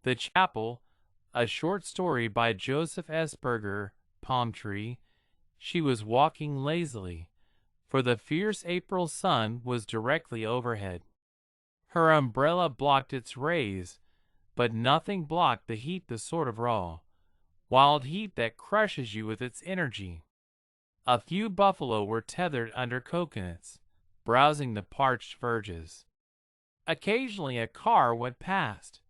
The Chapel, a short story by Joseph S. Berger, Palm Tree. She was walking lazily, for the fierce April sun was directly overhead. Her umbrella blocked its rays, but nothing blocked the heat, the sort of raw, wild heat that crushes you with its energy. A few buffalo were tethered under coconuts, browsing the parched verges. Occasionally a car went past,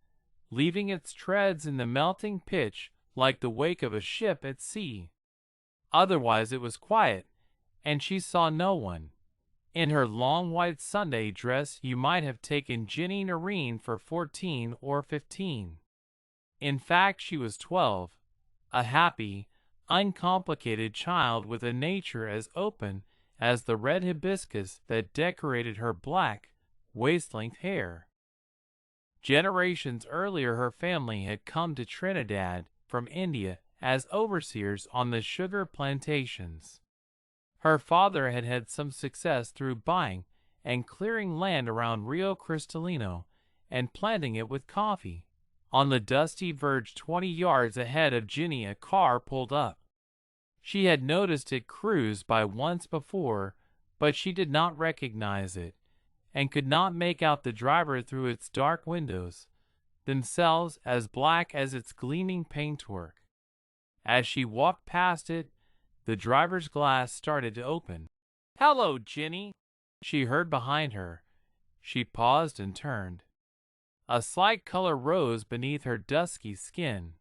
leaving its treads in the melting pitch like the wake of a ship at sea. Otherwise it was quiet, and she saw no one. In her long white Sunday dress you might have taken Ginny Noreen for 14 or 15. In fact she was 12, a happy, uncomplicated child with a nature as open as the red hibiscus that decorated her black, waist-length hair. Generations earlier her family had come to Trinidad from India as overseers on the sugar plantations. Her father had had some success through buying and clearing land around Rio Cristalino and planting it with coffee. On the dusty verge 20 yards ahead of Ginny a car pulled up. She had noticed it cruise by once before, but she did not recognize it, and could not make out the driver through its dark windows, themselves as black as its gleaming paintwork. As she walked past it, the driver's glass started to open. "Hello, Ginny," she heard behind her. She paused and turned. A slight color rose beneath her dusky skin.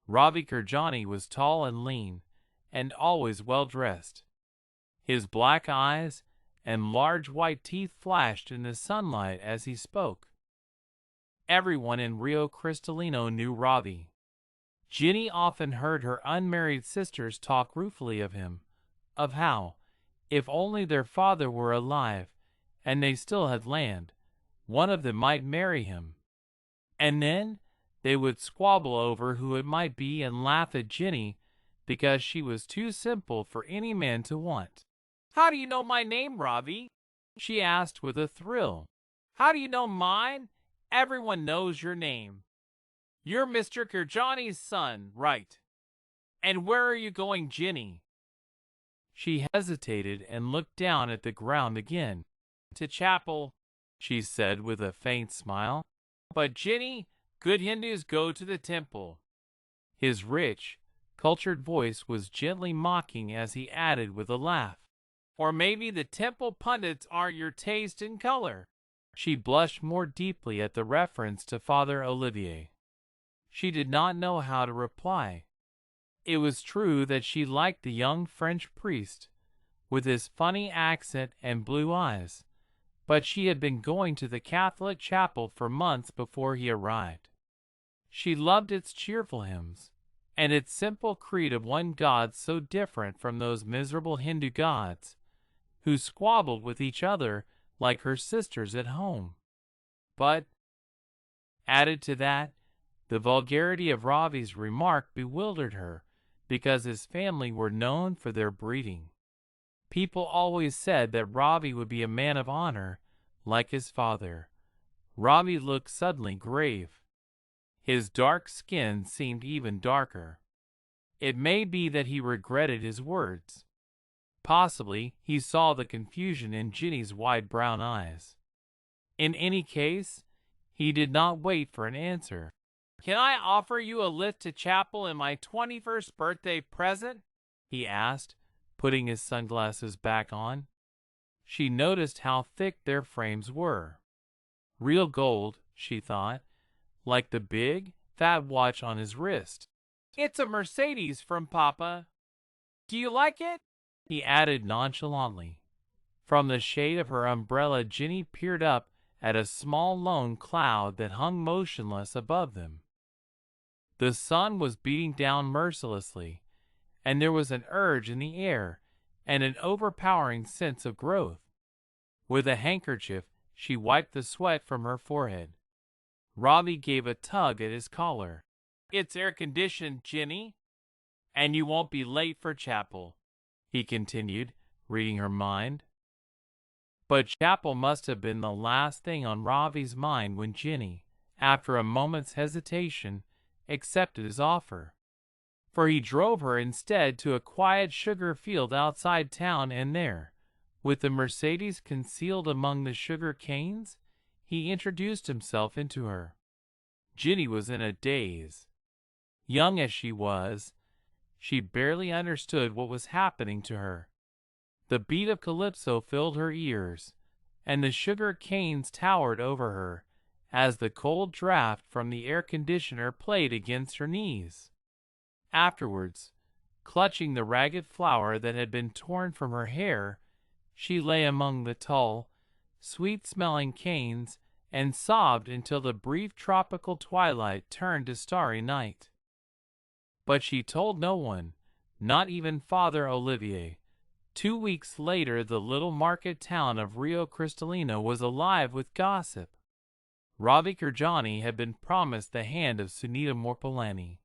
Ravi Kirjani was tall and lean, and always well dressed. His black eyes and large white teeth flashed in the sunlight as he spoke. Everyone in Rio Cristalino knew Ravi. Ginny often heard her unmarried sisters talk ruefully of him, of how, if only their father were alive, and they still had land, one of them might marry him. And then they would squabble over who it might be and laugh at Ginny because she was too simple for any man to want. "How do you know my name, Ravi?" she asked with a thrill. "How do you know mine? Everyone knows your name. You're Mr. Kirjani's son, right? And where are you going, Ginny?" She hesitated and looked down at the ground again. "To chapel," she said with a faint smile. "But Ginny, good Hindus go to the temple." His rich, cultured voice was gently mocking as he added with a laugh, "Or maybe the temple pundits aren't your taste in color." She blushed more deeply at the reference to Father Olivier. She did not know how to reply. It was true that she liked the young French priest, with his funny accent and blue eyes, but she had been going to the Catholic chapel for months before he arrived. She loved its cheerful hymns, and its simple creed of one God so different from those miserable Hindu gods, who squabbled with each other like her sisters at home. But, added to that, the vulgarity of Ravi's remark bewildered her, because his family were known for their breeding. People always said that Ravi would be a man of honor, like his father. Ravi looked suddenly grave. His dark skin seemed even darker. It may be that he regretted his words. Possibly he saw the confusion in Ginny's wide brown eyes. In any case, he did not wait for an answer. "Can I offer you a lift to chapel in my 21st birthday present?" he asked, putting his sunglasses back on. She noticed how thick their frames were. Real gold, she thought, like the big, fat watch on his wrist. "It's a Mercedes from Papa. Do you like it?" he added nonchalantly. From the shade of her umbrella Ginny peered up at a small lone cloud that hung motionless above them. The sun was beating down mercilessly, and there was an urge in the air and an overpowering sense of growth. With a handkerchief, she wiped the sweat from her forehead. Ravi gave a tug at his collar. "It's air-conditioned, Ginny, and you won't be late for chapel," he continued, reading her mind. But chapel must have been the last thing on Ravi's mind when Ginny, after a moment's hesitation, accepted his offer. For he drove her instead to a quiet sugar field outside town, and there, with the Mercedes concealed among the sugar canes, he introduced himself into her. Ginny was in a daze. Young as she was, she barely understood what was happening to her. The beat of calypso filled her ears, and the sugar canes towered over her as the cold draft from the air conditioner played against her knees. Afterwards, clutching the ragged flower that had been torn from her hair, she lay among the tall, sweet-smelling canes and sobbed until the brief tropical twilight turned to starry night. But she told no one, not even Father Olivier. 2 weeks later, the little market town of Rio Cristalino was alive with gossip. Ravi Kirjani had been promised the hand of Sunita Morpolani.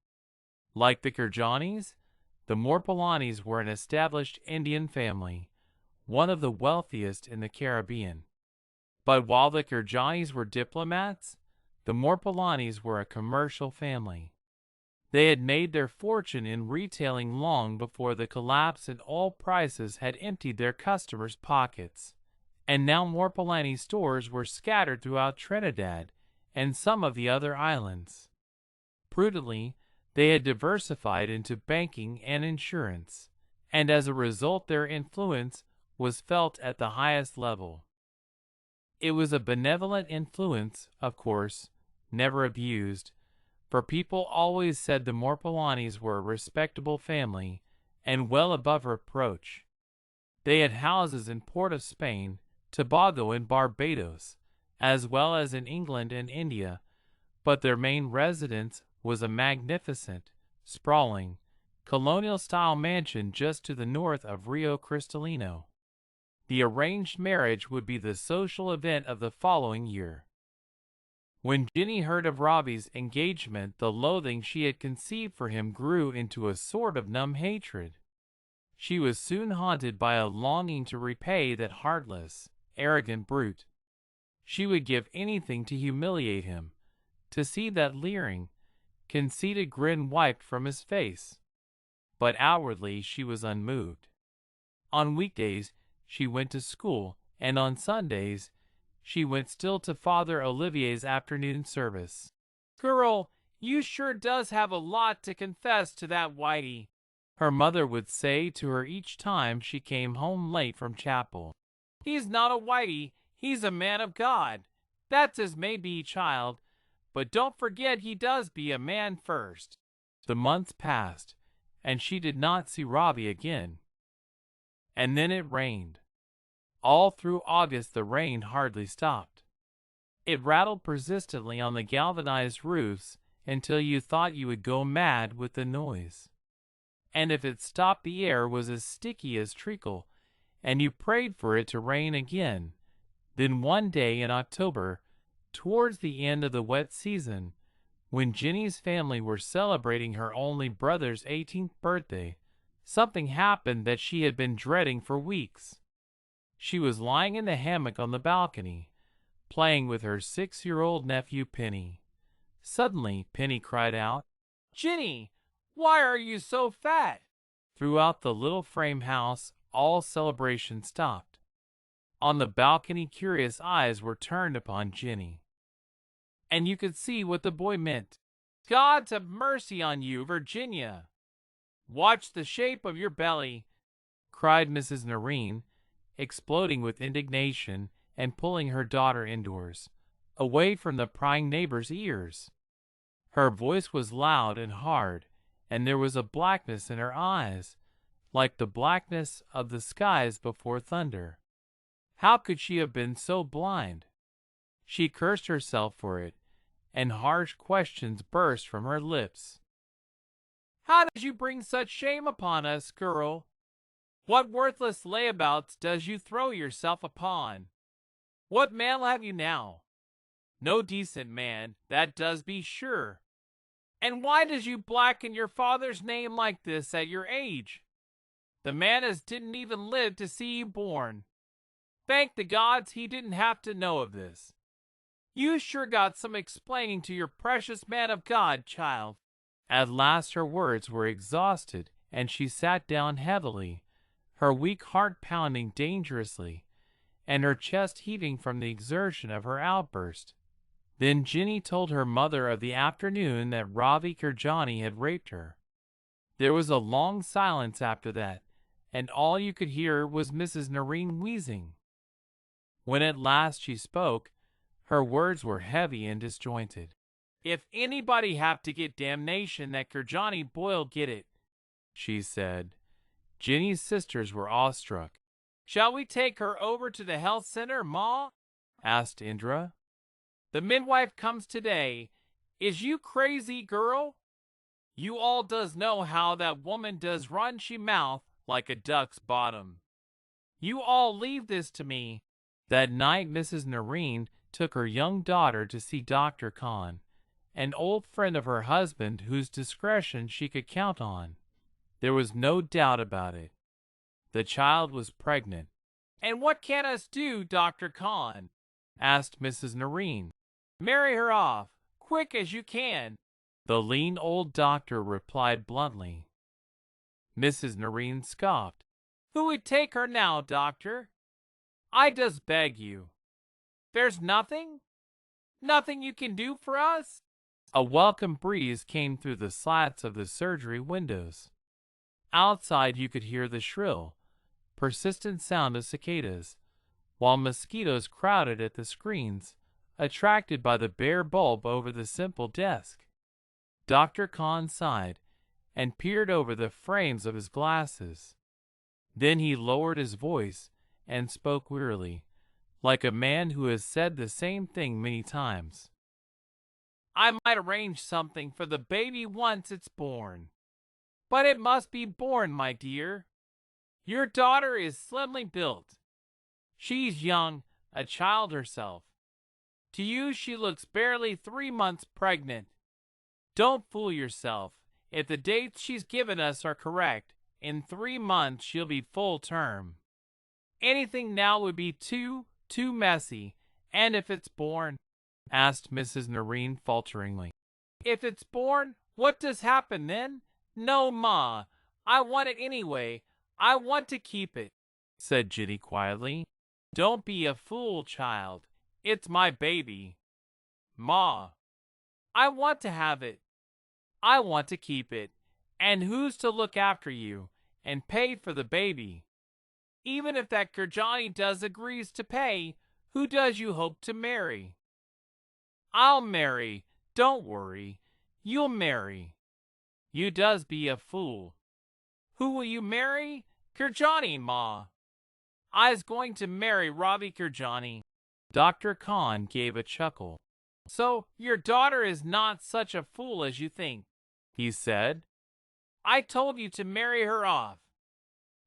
Like the Kirjanis, the Morpolanis were an established Indian family, one of the wealthiest in the Caribbean. But while the Kirjanis were diplomats, the Morpolanis were a commercial family. They had made their fortune in retailing long before the collapse in oil prices had emptied their customers' pockets, and now Morpolani stores were scattered throughout Trinidad and some of the other islands. Prudently, they had diversified into banking and insurance, and as a result their influence was felt at the highest level. It was a benevolent influence, of course, never abused, for people always said the Morpolanis were a respectable family and well above reproach. They had houses in Port of Spain, Tobago, and Barbados, as well as in England and India, but their main residence was a magnificent, sprawling, colonial-style mansion just to the north of Rio Cristalino. The arranged marriage would be the social event of the following year. When Ginny heard of Ravi's engagement, the loathing she had conceived for him grew into a sort of numb hatred. She was soon haunted by a longing to repay that heartless, arrogant brute. She would give anything to humiliate him, to see that leering, conceited grin wiped from his face. But outwardly she was unmoved. On weekdays she went to school, and on Sundays she went still to Father Olivier's afternoon service. "Girl, you sure does have a lot to confess to that Whitey," her mother would say to her each time she came home late from chapel. "He's not a Whitey, he's a man of God. That's as may be, child, but don't forget he does be a man first." The months passed, and she did not see Ravi again. And then it rained. All through August the rain hardly stopped. It rattled persistently on the galvanized roofs until you thought you would go mad with the noise. And if it stopped, the air was as sticky as treacle, and you prayed for it to rain again. Then one day in October, towards the end of the wet season, when Ginny's family were celebrating her only brother's 18th birthday, something happened that she had been dreading for weeks. She was lying in the hammock on the balcony, playing with her 6-year-old nephew Penny. Suddenly, Penny cried out, "Ginny, why are you so fat?" Throughout the little frame house, all celebration stopped. On the balcony, curious eyes were turned upon Ginny, and you could see what the boy meant. "God's have mercy on you, Virginia! Watch the shape of your belly," cried Mrs. Noreen, exploding with indignation and pulling her daughter indoors, away from the prying neighbors' ears. Her voice was loud and hard, and there was a blackness in her eyes, like the blackness of the skies before thunder. How could she have been so blind? She cursed herself for it, and harsh questions burst from her lips. "How did you bring such shame upon us, girl? What worthless layabouts does you throw yourself upon? What man have you now? No decent man, that does be sure. And why does you blacken your father's name like this at your age? The man as didn't even live to see you born. Thank the gods he didn't have to know of this. You sure got some explaining to your precious man of God, child." At last her words were exhausted, and she sat down heavily, her weak heart pounding dangerously, and her chest heaving from the exertion of her outburst. Then Ginny told her mother of the afternoon that Ravi Kirjani had raped her. There was a long silence after that, and all you could hear was Mrs. Narine wheezing. When at last she spoke, her words were heavy and disjointed. "If anybody have to get damnation, that Kirjani boy'll get it," she said. Ginny's sisters were awestruck. "Shall we take her over to the health center, Ma?" asked Indra. "The midwife comes today. Is you crazy, girl? You all does know how that woman does run she mouth like a duck's bottom. You all leave this to me." That night Mrs. Narine took her young daughter to see Dr. Khan, an old friend of her husband whose discretion she could count on. There was no doubt about it. The child was pregnant. "And what can us do, Dr. Khan?" asked Mrs. Narine. "Marry her off, quick as you can," the lean old doctor replied bluntly. Mrs. Narine scoffed. "Who would take her now, doctor? I does beg you. There's nothing you can do for us?" A welcome breeze came through the slats of the surgery windows. Outside you could hear the shrill, persistent sound of cicadas, while mosquitoes crowded at the screens, attracted by the bare bulb over the simple desk. Dr. Khan sighed and peered over the frames of his glasses. Then he lowered his voice and spoke wearily, like a man who has said the same thing many times. "I might arrange something for the baby once it's born. But it must be born, my dear. Your daughter is slimly built. She's young, a child herself. To you she looks barely 3 months pregnant. Don't fool yourself. If the dates she's given us are correct, in 3 months she'll be full term. Anything now would be too messy. And if it's born?" asked Mrs. Narine falteringly. "If it's born, what does happen then? No, Ma, I want it anyway. I want to keep it," said Ginny quietly. "Don't be a fool, child. It's my baby. Ma, I want to have it. I want to keep it. And who's to look after you and pay for the baby? Even if that Kirjani does agrees to pay, who does you hope to marry?" "I'll marry. Don't worry. You'll marry. You does be a fool. Who will you marry? Kirjani, Ma. I's going to marry Ravi Kirjani." Dr. Khan gave a chuckle. "So your daughter is not such a fool as you think," he said. "I told you to marry her off.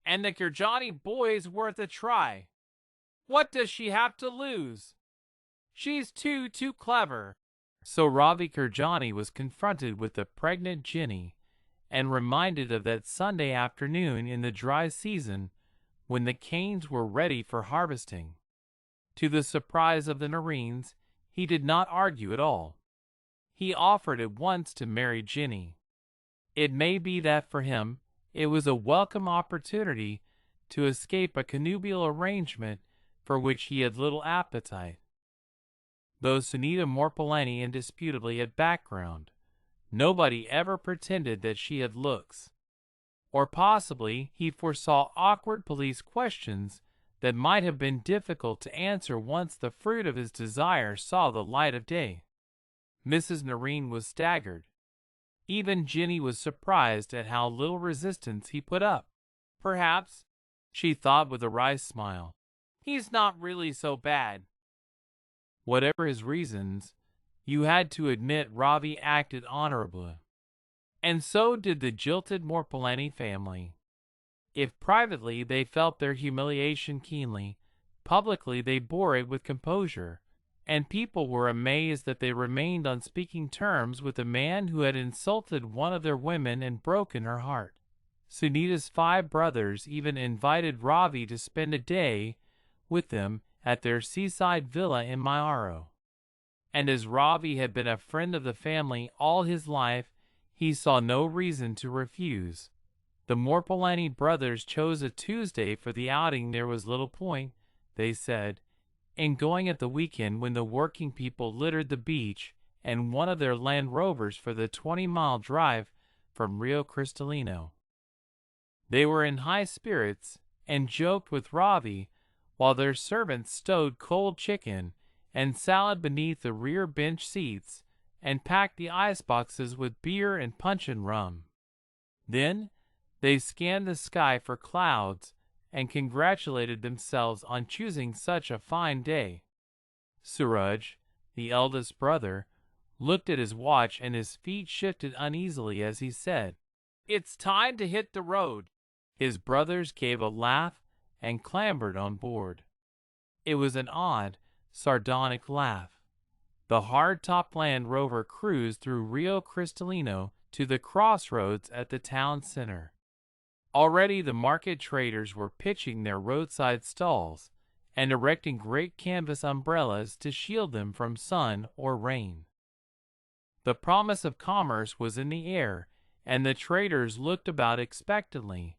And the Kirjani boy's worth a try. What does she have to lose? She's too clever." So Ravi Kirjani was confronted with the pregnant Ginny and reminded of that Sunday afternoon in the dry season when the canes were ready for harvesting. To the surprise of the Narines, he did not argue at all. He offered at once to marry Ginny. It may be that for him it was a welcome opportunity to escape a connubial arrangement for which he had little appetite. Though Sunita Morpaleni indisputably had background, nobody ever pretended that she had looks. Or possibly he foresaw awkward police questions that might have been difficult to answer once the fruit of his desire saw the light of day. Mrs. Narine was staggered. Even Ginny was surprised at how little resistance he put up. Perhaps, she thought with a wry smile, he's not really so bad. Whatever his reasons, you had to admit Ravi acted honorably. And so did the jilted Morpaleni family. If privately they felt their humiliation keenly, publicly they bore it with composure, and people were amazed that they remained on speaking terms with a man who had insulted one of their women and broken her heart. Sunita's 5 brothers even invited Ravi to spend a day with them at their seaside villa in Mayaro. and as Ravi had been a friend of the family all his life, he saw no reason to refuse. The Morpolani brothers chose a Tuesday for the outing. There was little point, they said, in going at the weekend when the working people littered the beach and one of their Land Rovers for the 20-mile drive from Rio Cristalino. They were in high spirits and joked with Ravi while their servants stowed cold chicken and salad beneath the rear bench seats and packed the iceboxes with beer and punch and rum. Then they scanned the sky for clouds and congratulated themselves on choosing such a fine day. Suraj, the eldest brother, looked at his watch and his feet shifted uneasily as he said, "It's time to hit the road." His brothers gave a laugh and clambered on board. It was an odd, sardonic laugh. The hard-top Land Rover cruised through Rio Cristalino to the crossroads at the town center. Already the market traders were pitching their roadside stalls and erecting great canvas umbrellas to shield them from sun or rain. The promise of commerce was in the air, and the traders looked about expectantly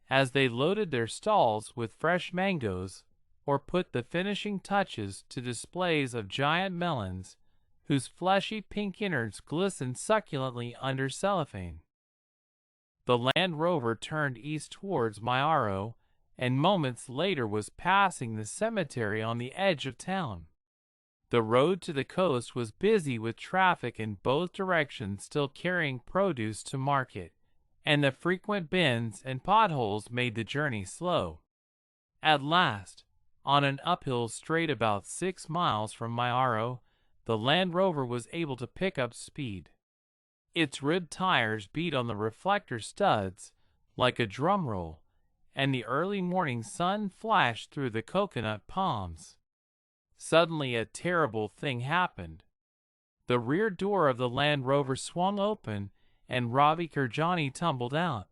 as they loaded their stalls with fresh mangoes or put the finishing touches to displays of giant melons whose fleshy pink innards glistened succulently under cellophane. The Land Rover turned east towards Mayaro, and moments later was passing the cemetery on the edge of town. The road to the coast was busy with traffic in both directions still carrying produce to market, and the frequent bends and potholes made the journey slow. At last, on an uphill straight about 6 miles from Mayaro, the Land Rover was able to pick up speed. Its ribbed tires beat on the reflector studs like a drum roll, and the early morning sun flashed through the coconut palms. Suddenly a terrible thing happened. The rear door of the Land Rover swung open, and Ravi Kirjani tumbled out,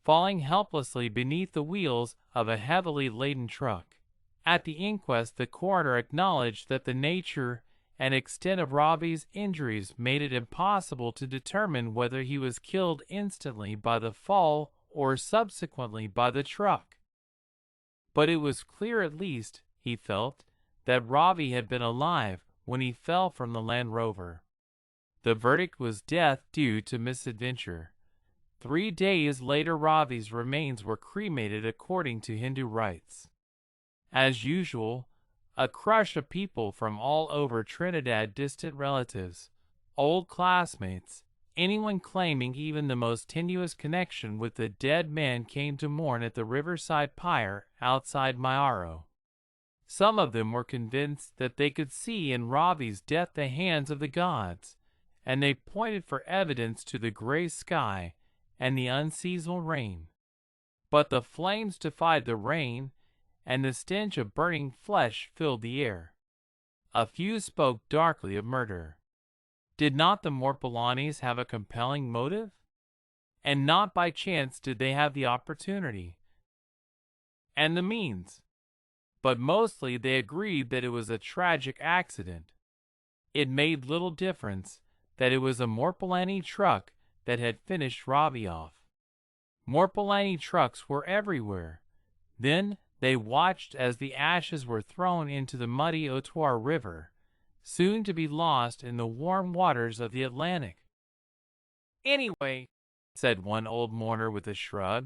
falling helplessly beneath the wheels of a heavily laden truck. At the inquest, the coroner acknowledged that the nature and extent of Ravi's injuries made it impossible to determine whether he was killed instantly by the fall or subsequently by the truck. But it was clear, at least, he felt, that Ravi had been alive when he fell from the Land Rover. The verdict was death due to misadventure. 3 days later, Ravi's remains were cremated according to Hindu rites. As usual, a crush of people from all over Trinidad, distant relatives, old classmates, anyone claiming even the most tenuous connection with the dead man came to mourn at the riverside pyre outside Mayaro. Some of them were convinced that they could see in Ravi's death the hands of the gods, and they pointed for evidence to the gray sky and the unseasonal rain. But the flames defied the rain, and the stench of burning flesh filled the air. A few spoke darkly of murder. Did not the Morpolanis have a compelling motive? And not by chance did they have the opportunity and the means. But mostly they agreed that it was a tragic accident. It made little difference that it was a Morpolani truck that had finished Ravi off. Morpolani trucks were everywhere. Then they watched as the ashes were thrown into the muddy Otuar River, soon to be lost in the warm waters of the Atlantic. "Anyway," said one old mourner with a shrug,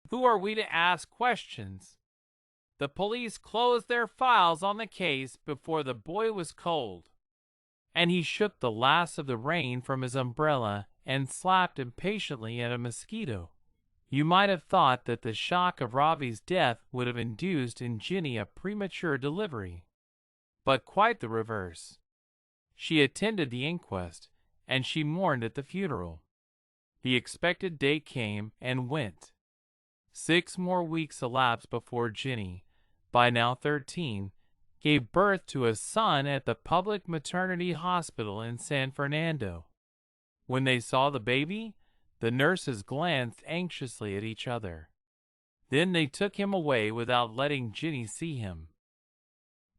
"who are we to ask questions? The police closed their files on the case before the boy was cold." And he shook the last of the rain from his umbrella and slapped impatiently at a mosquito. You might have thought that the shock of Ravi's death would have induced in Ginny a premature delivery. But quite the reverse. She attended the inquest, and she mourned at the funeral. The expected date came and went. 6 more weeks elapsed before Ginny, by now 13, gave birth to a son at the public maternity hospital in San Fernando. When they saw the baby, the nurses glanced anxiously at each other. Then they took him away without letting Ginny see him.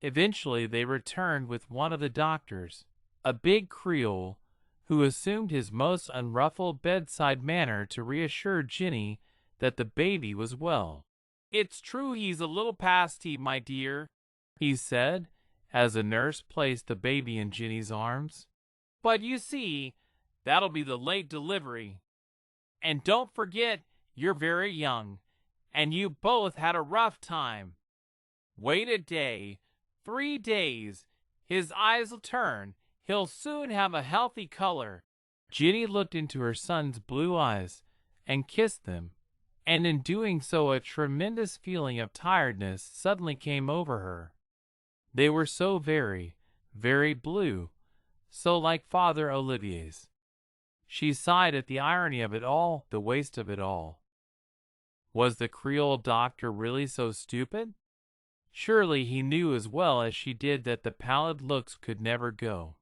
Eventually they returned with one of the doctors, a big Creole, who assumed his most unruffled bedside manner to reassure Ginny that the baby was well. "It's true he's a little pasty, my dear," he said, as a nurse placed the baby in Ginny's arms. "But you see, that'll be the late delivery. And don't forget, you're very young, and you both had a rough time. Wait a day, 3 days, his eyes'll turn, he'll soon have a healthy color." Ginny looked into her son's blue eyes and kissed them, and in doing so a tremendous feeling of tiredness suddenly came over her. They were so very, very blue, so like Father Olivier's. She sighed at the irony of it all, the waste of it all. Was the Creole doctor really so stupid? Surely he knew as well as she did that the pallid looks could never go.